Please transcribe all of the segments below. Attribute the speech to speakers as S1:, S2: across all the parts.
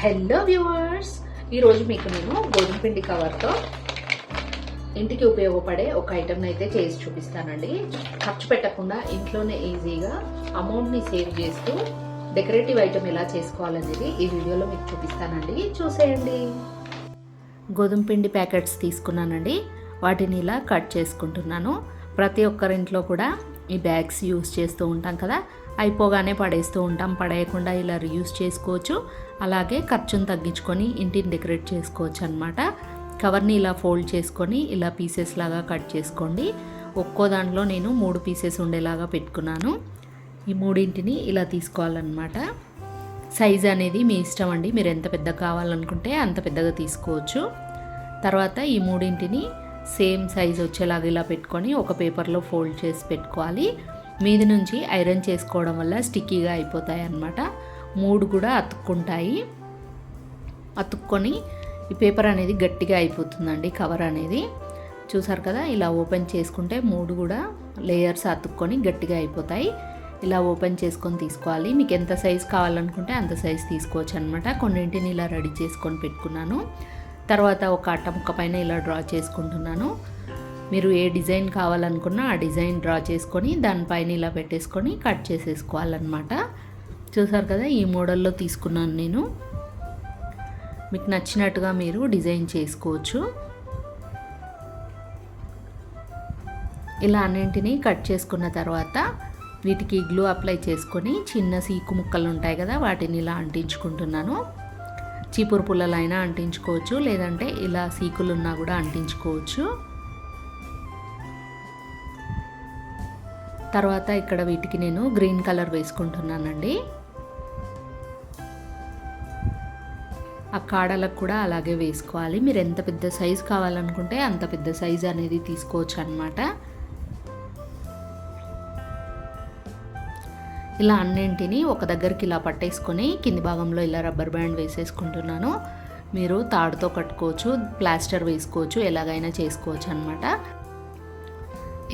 S1: Hello viewers, ఈరోజు మీకు నేను గోధుమ పిండి కవర్తో ఇంటికి ఉపయోగపడే ఒక ఐటెంని అయితే చేసి చూపిస్తానండి. ఖర్చు పెట్టకుండా ఇంట్లోనే ఈజీగా అమౌంట్ని సేవ్ చేస్తూ డెకరేటివ్ ఐటెం ఎలా చేసుకోవాలనేది ఈ వీడియోలో మీకు చూపిస్తానండి. చూసేయండి. గోధుమ పిండి ప్యాకెట్స్ తీసుకున్నానండి. వాటిని ఇలా కట్ చేసుకుంటున్నాను. ప్రతి ఒక్కరింట్లో కూడా ఈ బ్యాగ్స్ యూస్ చేస్తూ ఉంటాం కదా, అయిపోగానే పడేస్తూ ఉంటాం. పడేయకుండా ఇలా రీయూస్ చేసుకోవచ్చు. అలాగే ఖర్చును తగ్గించుకొని ఇంటిని డెకరేట్ చేసుకోవచ్చు అన్నమాట. కవర్ని ఇలా ఫోల్డ్ చేసుకొని ఇలా పీసెస్ లాగా కట్ చేసుకోండి. ఒక్కో దాంట్లో నేను 3 పీసెస్ ఉండేలాగా పెట్టుకున్నాను. ఈ మూడింటిని ఇలా తీసుకోవాలన్నమాట. సైజ్ అనేది మీ ఇష్టం అండి. మీరు ఎంత పెద్ద కావాలనుకుంటే అంత పెద్దగా తీసుకోవచ్చు. తర్వాత ఈ మూడింటిని సేమ్ సైజ్ వచ్చేలాగా ఇలా పెట్టుకొని ఒక పేపర్లో ఫోల్డ్ చేసి పెట్టుకోవాలి. మీది నుంచి ఐరన్ చేసుకోవడం వల్ల స్టిక్కీగా అయిపోతాయి అన్నమాట. 3 కూడా అతుక్కొని ఈ పేపర్ అనేది గట్టిగా అయిపోతుందండి. కవర్ అనేది చూసారు కదా, ఇలా ఓపెన్ చేసుకుంటే 3 కూడా లేయర్స్ అతుక్కొని గట్టిగా అయిపోతాయి. ఇలా ఓపెన్ చేసుకొని తీసుకోవాలి. మీకు ఎంత సైజ్ కావాలనుకుంటే అంత సైజ్ తీసుకోవచ్చు అనమాట. కొన్నింటిని ఇలా రెడీ చేసుకొని పెట్టుకున్నాను. తర్వాత ఒక అట్ట ముక్క పైన ఇలా డ్రా చేసుకుంటున్నాను. మీరు ఏ డిజైన్ కావాలనుకున్నా ఆ డిజైన్ డ్రా చేసుకొని దానిపైన ఇలా పెట్టేసుకొని కట్ చేసేసుకోవాలన్నమాట. చూసారు కదా, ఈ మోడల్లో తీసుకున్నాను నేను. మీకు నచ్చినట్టుగా మీరు డిజైన్ చేసుకోవచ్చు. ఇలా అన్నింటినీ కట్ చేసుకున్న తర్వాత వీటికి గ్లూ అప్లై చేసుకొని చిన్న సీకు ముక్కలు ఉంటాయి కదా, వాటిని ఇలా అంటించుకుంటున్నాను. చీపురు పుల్లలైనా అంటించుకోవచ్చు, లేదంటే ఇలా సీకులు ఉన్నా కూడా అంటించుకోవచ్చు. తర్వాత ఇక్కడ వీటికి నేను గ్రీన్ కలర్ వేసుకుంటున్నానండి. ఆ కాడలకు కూడా అలాగే వేసుకోవాలి. మీరు ఎంత పెద్ద సైజు కావాలనుకుంటే అంత పెద్ద సైజు అనేది తీసుకోవచ్చు అన్నమాట. ఇలా అన్నింటినీ ఒక దగ్గరికి ఇలా పట్టేసుకొని కింది భాగంలో ఇలా రబ్బర్ బ్యాండ్ వేసేసుకుంటున్నాను. మీరు తాడుతో కట్టుకోవచ్చు, ప్లాస్టర్ వేసుకోవచ్చు, ఎలాగైనా చేసుకోవచ్చు అన్నమాట.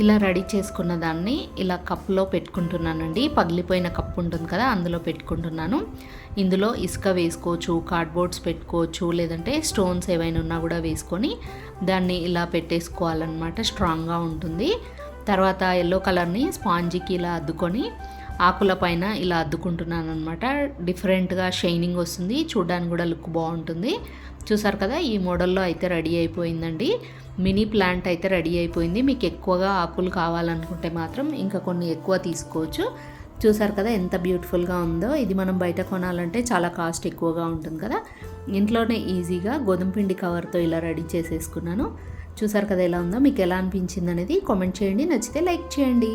S1: ఇలా రెడీ చేసుకున్న దాన్ని ఇలా కప్లో పెట్టుకుంటున్నానండి. పగిలిపోయిన కప్పు ఉంటుంది కదా, అందులో పెట్టుకుంటున్నాను. ఇందులో ఇసుక వేసుకోవచ్చు, కార్డ్బోర్డ్స్ పెట్టుకోవచ్చు, లేదంటే స్టోన్స్ ఏవైనా ఉన్నా కూడా వేసుకొని దాన్ని ఇలా పెట్టేసుకోవాలన్నమాట. స్ట్రాంగ్గా ఉంటుంది. తర్వాత ఎల్లో కలర్ని స్పాంజికి ఇలా అద్దుకొని ఆకుల పైన ఇలా అద్దుకుంటున్నాను అనమాట. డిఫరెంట్గా షైనింగ్ వస్తుంది, చూడడానికి కూడా లుక్ బాగుంటుంది. చూసారు కదా, ఈ మోడల్లో అయితే రెడీ అయిపోయిందండి. మినీ ప్లాంట్ అయితే రెడీ అయిపోయింది. మీకు ఎక్కువగా ఆకులు కావాలనుకుంటే మాత్రం ఇంకా కొన్ని ఎక్కువ తీసుకోవచ్చు. చూసారు కదా ఎంత బ్యూటిఫుల్గా ఉందో. ఇది మనం బయట కొనాలంటే చాలా కాస్ట్ ఎక్కువగా ఉంటుంది కదా. ఇంట్లోనే ఈజీగా గోధుమ పిండి కవర్తో ఇలా రెడీ చేసేసుకున్నాను. చూసారు కదా ఎలా ఉందో. మీకు ఎలా అనిపించింది అనేది కామెంట్ చేయండి. నచ్చితే లైక్ చేయండి.